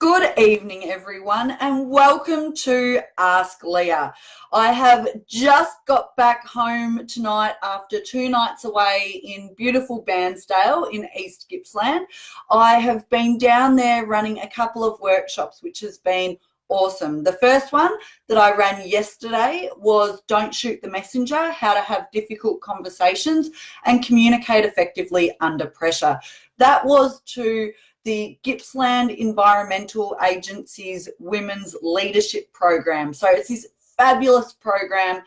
Good evening, everyone, and welcome to Ask Leah. I have just got back home tonight after 2 nights away in beautiful Bairnsdale in East Gippsland. I have been down there running a couple of workshops, which has been awesome. The first one that I ran yesterday was Don't Shoot the Messenger, how to have difficult conversations and communicate effectively under pressure. That was to the Gippsland Environmental Agency's Women's Leadership Program. So it's this fabulous program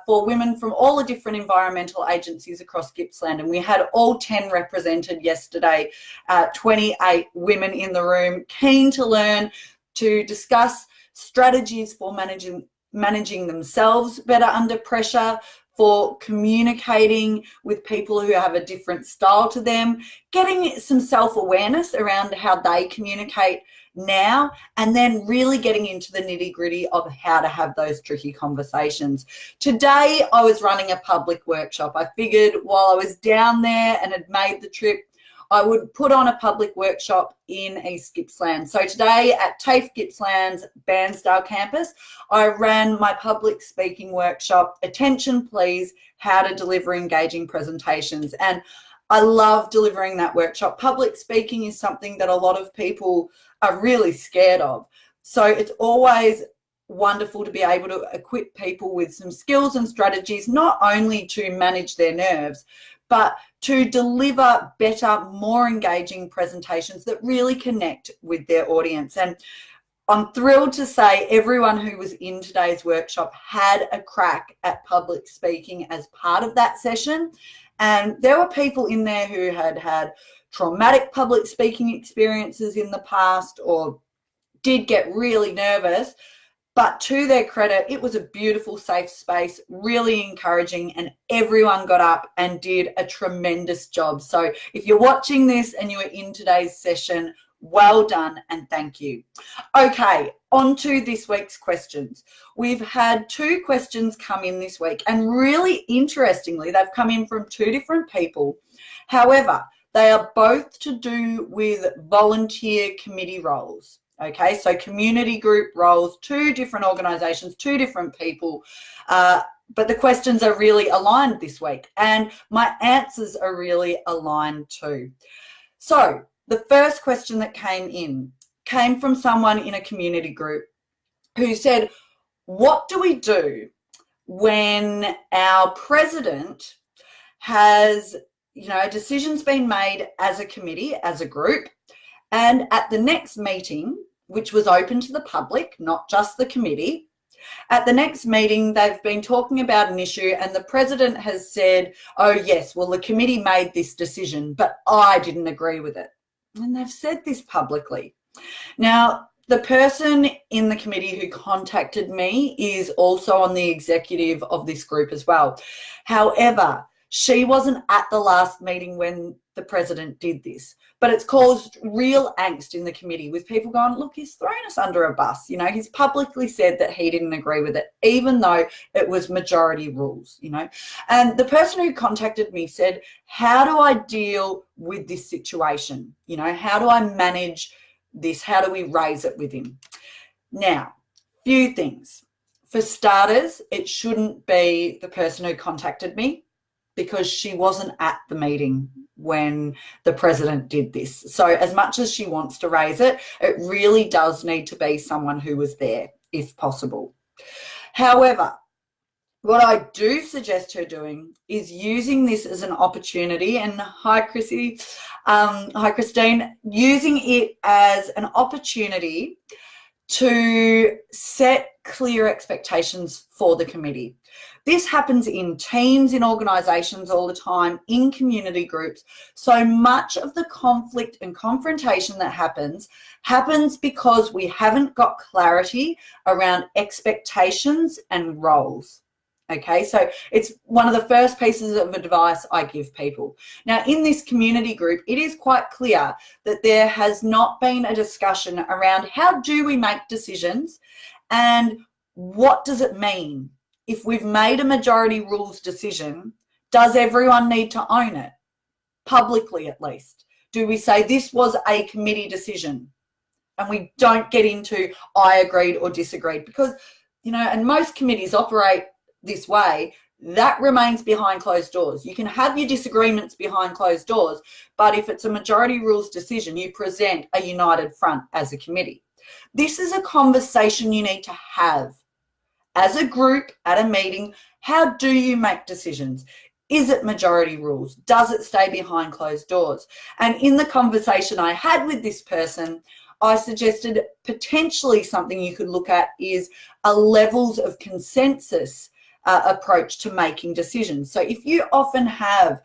for women from all the different environmental agencies across Gippsland. And we had all 10 represented yesterday, 28 women in the room, keen to learn to discuss strategies for managing themselves better under pressure, for communicating with people who have a different style to them, getting some self-awareness around how they communicate now, and then really getting into the nitty-gritty of how to have those tricky conversations. Today, I was running a public workshop. I figured while I was down there and had made the trip, I would put on a public workshop in East Gippsland. So today at TAFE Gippsland's Bairnsdale campus, I ran my public speaking workshop, Attention Please, How to Deliver Engaging Presentations. And I love delivering that workshop. Public speaking is something that a lot of people are really scared of. So it's always wonderful to be able to equip people with some skills and strategies, not only to manage their nerves, but to deliver better, more engaging presentations that really connect with their audience. And I'm thrilled to say everyone who was in today's workshop had a crack at public speaking as part of that session. And there were people in there who had had traumatic public speaking experiences in the past or did get really nervous. But to their credit, it was a beautiful, safe space, really encouraging, and everyone got up and did a tremendous job. So if you're watching this and you were in today's session, well done and thank you. Okay, on to this week's questions. We've had 2 questions come in this week, and really interestingly, they've come in from 2 different people. However, they are both to do with volunteer committee roles. Okay, so community group roles, 2 different organisations, 2 different people, but the questions are really aligned this week, and my answers are really aligned too. So the first question that came from someone in a community group who said, what do we do when our president has, a decision's been made as a committee, as a group, and at the next meeting, which was open to the public, not just the committee, at the next meeting, they've been talking about an issue and the president has said, oh yes, well, the committee made this decision, but I didn't agree with it. And they've said this publicly. Now, the person in the committee who contacted me is also on the executive of this group as well. However, she wasn't at the last meeting when the president did this, but it's caused real angst in the committee with people going, look, he's thrown us under a bus. He's publicly said that he didn't agree with it, even though it was majority rules, And the person who contacted me said, how do I deal with this situation? How do I manage this? How do we raise it with him? Now, few things. For starters, it shouldn't be the person who contacted me, because she wasn't at the meeting when the president did this. So as much as she wants to raise it, it really does need to be someone who was there, if possible. However, what I do suggest her doing is using this as an opportunity, and hi Chrissy, hi Christine, using it as an opportunity to set clear expectations for the committee. This happens in teams, in organisations all the time, in community groups. So much of the conflict and confrontation that happens because we haven't got clarity around expectations and roles. Okay, so it's one of the first pieces of advice I give people. Now, in this community group, it is quite clear that there has not been a discussion around how do we make decisions and what does it mean? If we've made a majority rules decision, does everyone need to own it? Publicly, at least. Do we say this was a committee decision? and we don't get into I agreed or disagreed, because, and most committees operate this way. That remains behind closed doors. You can have your disagreements behind closed doors, but if it's a majority rules decision, you present a united front as a committee. This is a conversation you need to have as a group at a meeting. How do you make decisions? Is it majority rules? Does it stay behind closed doors? And in the conversation I had with this person, I suggested potentially something you could look at is a levels of consensus approach to making decisions. So if you often have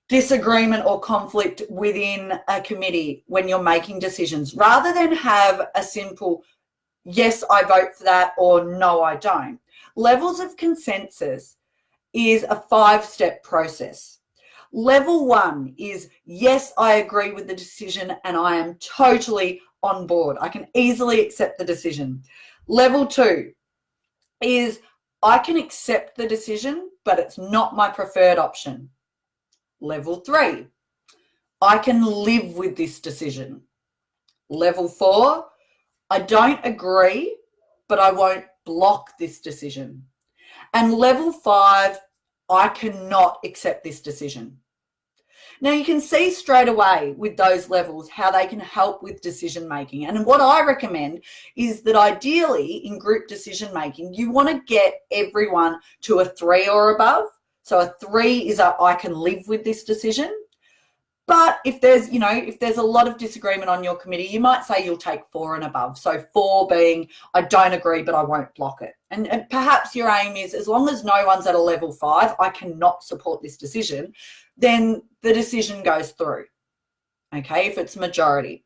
disagreement or conflict within a committee when you're making decisions, rather than have a simple yes, I vote for that, or no, I don't, levels of consensus is a 5-step process. Level 1 is yes, I agree with the decision and I am totally on board. I can easily accept the decision. Level 2 is I can accept the decision, but it's not my preferred option. Level 3, I can live with this decision. Level 4, I don't agree, but I won't block this decision. And level 5, I cannot accept this decision. Now you can see straight away with those levels how they can help with decision making. And what I recommend is that ideally in group decision making, you want to get everyone to a 3 or above. So a 3 is I can live with this decision. But if there's a lot of disagreement on your committee, you might say you'll take 4 and above. So 4 being, I don't agree, but I won't block it. And perhaps your aim is, as long as no one's at a level 5, I cannot support this decision, then the decision goes through, okay, if it's majority.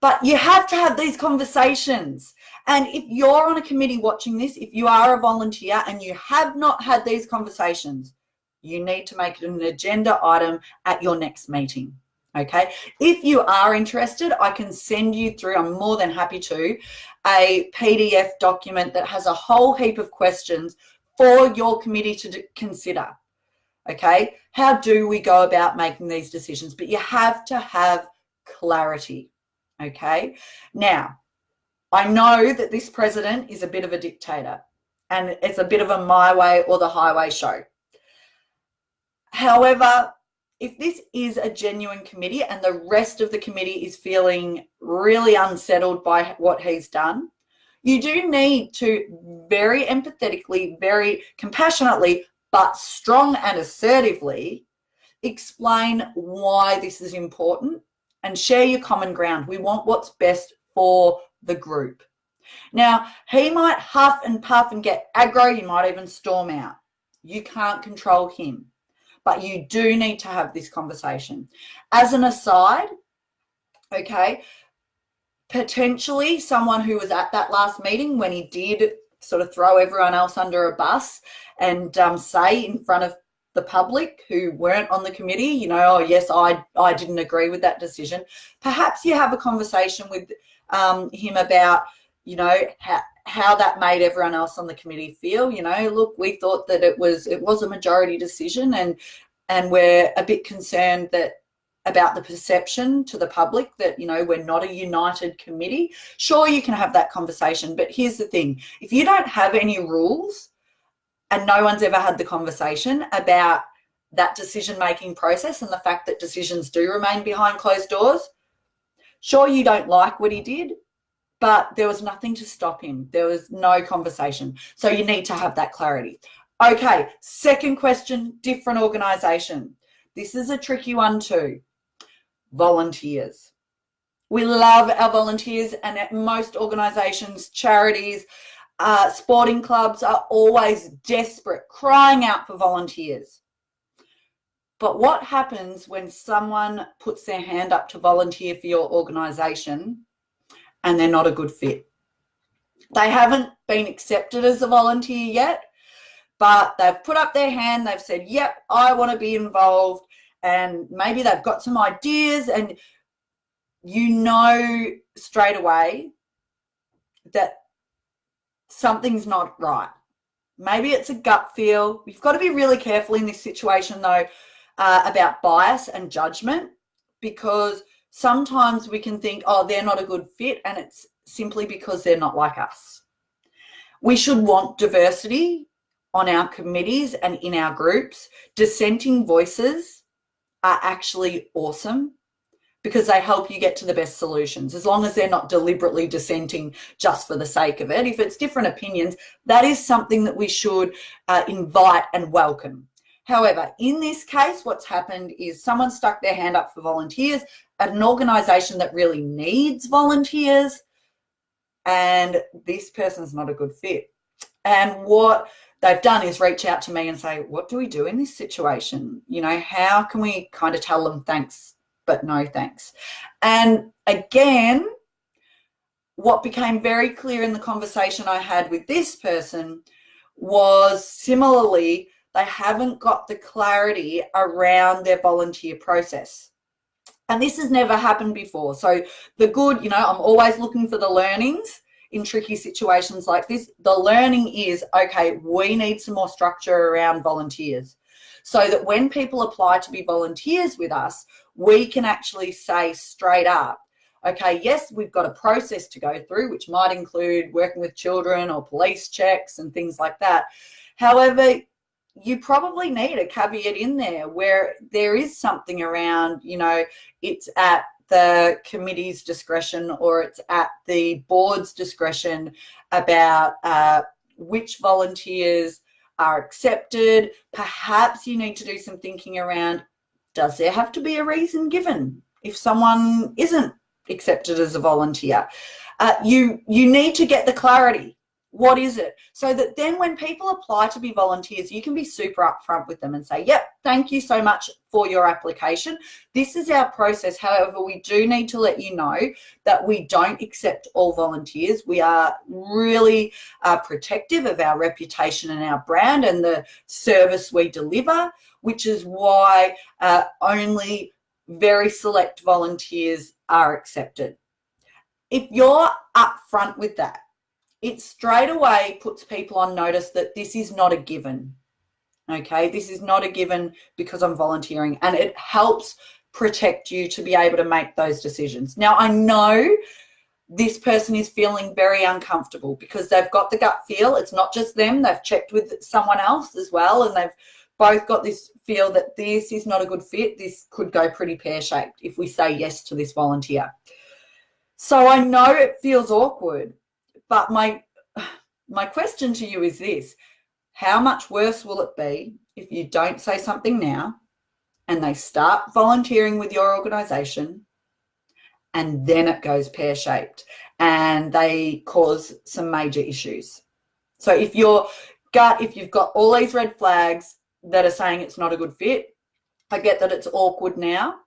But you have to have these conversations. And if you're on a committee watching this, if you are a volunteer and you have not had these conversations, you need to make it an agenda item at your next meeting, okay? If you are interested, I can send you through, I'm more than happy to, a PDF document that has a whole heap of questions for your committee to consider, okay? How do we go about making these decisions? But you have to have clarity, okay? Now, I know that this president is a bit of a dictator and it's a bit of a my way or the highway show. However, if this is a genuine committee and the rest of the committee is feeling really unsettled by what he's done, you do need to very empathetically, very compassionately, but strong and assertively explain why this is important and share your common ground. We want what's best for the group. Now, he might huff and puff and get aggro. He might even storm out. You can't control him. But you do need to have this conversation. As an aside, okay, potentially someone who was at that last meeting when he did sort of throw everyone else under a bus and say in front of the public who weren't on the committee, oh, yes, I didn't agree with that decision. Perhaps you have a conversation with him about, how that made everyone else on the committee feel. Look, we thought that it was a majority decision and we're a bit concerned about the perception to the public that, we're not a united committee. Sure, you can have that conversation, but here's the thing. If you don't have any rules and no one's ever had the conversation about that decision-making process and the fact that decisions do remain behind closed doors, sure, you don't like what he did, but there was nothing to stop him. There was no conversation. So you need to have that clarity. Okay, second question, different organisation. This is a tricky one too. Volunteers. We love our volunteers, and at most organisations, charities, sporting clubs are always desperate, crying out for volunteers. But what happens when someone puts their hand up to volunteer for your organisation and they're not a good fit? They haven't been accepted as a volunteer yet, but they've put up their hand, they've said, yep, I want to be involved, and maybe they've got some ideas, and straight away that something's not right. Maybe it's a gut feel. You've got to be really careful in this situation though about bias and judgment, because sometimes we can think, oh, they're not a good fit, and it's simply because they're not like us. We should want diversity on our committees and in our groups. Dissenting voices are actually awesome because they help you get to the best solutions, as long as they're not deliberately dissenting just for the sake of it. If it's different opinions, that is something that we should invite and welcome. However, in this case, what's happened is someone stuck their hand up for volunteers at an organisation that really needs volunteers, and this person's not a good fit. And what they've done is reach out to me and say, what do we do in this situation? You know, how can we kind of tell them thanks, but no thanks? And again, what became very clear in the conversation I had with this person was similarly, they haven't got the clarity around their volunteer process. And this has never happened before. So the good, you know, I'm always looking for the learnings in tricky situations like this. The learning is, okay, we need some more structure around volunteers so that when people apply to be volunteers with us, we can actually say straight up, okay, yes, we've got a process to go through, which might include working with children or police checks and things like that. However, you probably need a caveat in there where there is something around, you know, it's at the committee's discretion or it's at the board's discretion about which volunteers are accepted. Perhaps you need to do some thinking around, does there have to be a reason given if someone isn't accepted as a volunteer? You need to get the clarity. What is it? So that then when people apply to be volunteers, you can be super upfront with them and say, yep, thank you so much for your application. This is our process. However, we do need to let you know that we don't accept all volunteers. We are really protective of our reputation and our brand and the service we deliver, which is why only very select volunteers are accepted. If you're upfront with that, it straight away puts people on notice that this is not a given. Okay, this is not a given because I'm volunteering, and it helps protect you to be able to make those decisions. Now, I know this person is feeling very uncomfortable because they've got the gut feel. It's not just them. They've checked with someone else as well, and they've both got this feel that this is not a good fit. This could go pretty pear-shaped if we say yes to this volunteer. So I know it feels awkward. But my question to you is this: how much worse will it be if you don't say something now and they start volunteering with your organisation and then it goes pear-shaped and they cause some major issues? So if you've got all these red flags that are saying it's not a good fit, I get that it's awkward now.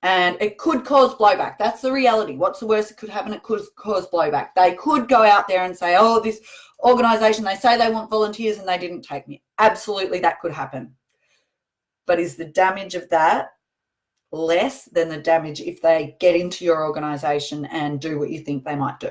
And it could cause blowback. That's the reality. What's the worst that could happen? It could cause blowback. They could go out there and say, oh, this organisation, they say they want volunteers and they didn't take me. Absolutely, that could happen. But is the damage of that less than the damage if they get into your organisation and do what you think they might do?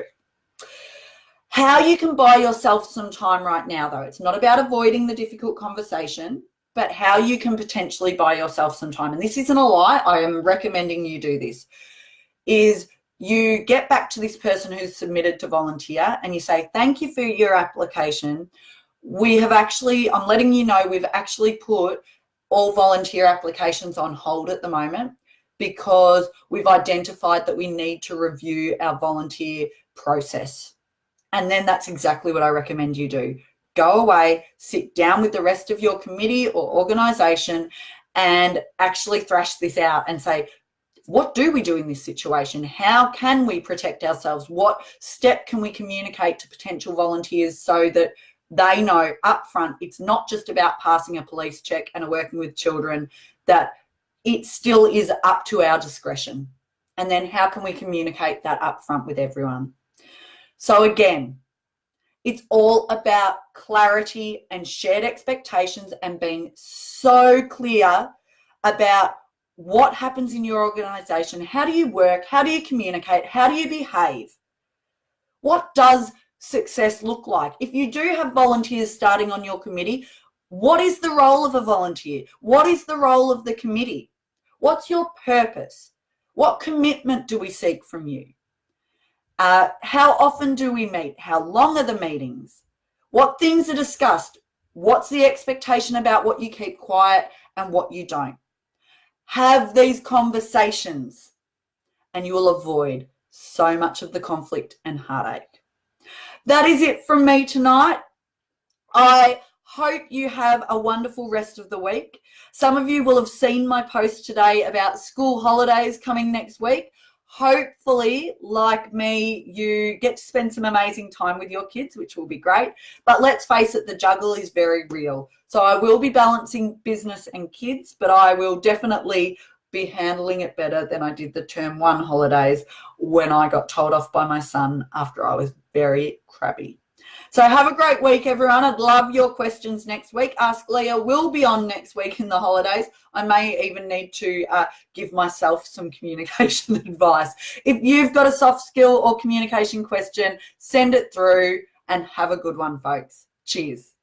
How you can buy yourself some time right now, though. It's not about avoiding the difficult conversation, but how you can potentially buy yourself some time. And this isn't a lie. I am recommending you do this. Is you get back to this person who's submitted to volunteer and you say, thank you for your application. I'm letting you know we've actually put all volunteer applications on hold at the moment because we've identified that we need to review our volunteer process. And then that's exactly what I recommend you do. Go away, sit down with the rest of your committee or organisation and actually thrash this out and say, what do we do in this situation? How can we protect ourselves? What step can we communicate to potential volunteers so that they know upfront it's not just about passing a police check and working with children, that it still is up to our discretion? And then how can we communicate that upfront with everyone? So again, it's all about clarity and shared expectations and being so clear about what happens in your organisation. How do you work? How do you communicate? How do you behave? What does success look like? If you do have volunteers starting on your committee, what is the role of a volunteer? What is the role of the committee? What's your purpose? What commitment do we seek from you? How often do we meet? How long are the meetings? What things are discussed? What's the expectation about what you keep quiet and what you don't? Have these conversations and you will avoid so much of the conflict and heartache. That is it from me tonight. I hope you have a wonderful rest of the week. Some of you will have seen my post today about school holidays coming next week. Hopefully, like me, you get to spend some amazing time with your kids, which will be great. But let's face it, the juggle is very real. So I will be balancing business and kids, but I will definitely be handling it better than I did the term 1 holidays when I got told off by my son after I was very crabby. So have a great week, everyone. I'd love your questions next week. Ask Leah will be on next week in the holidays. I may even need to give myself some communication advice. If you've got a soft skill or communication question, send it through and have a good one, folks. Cheers.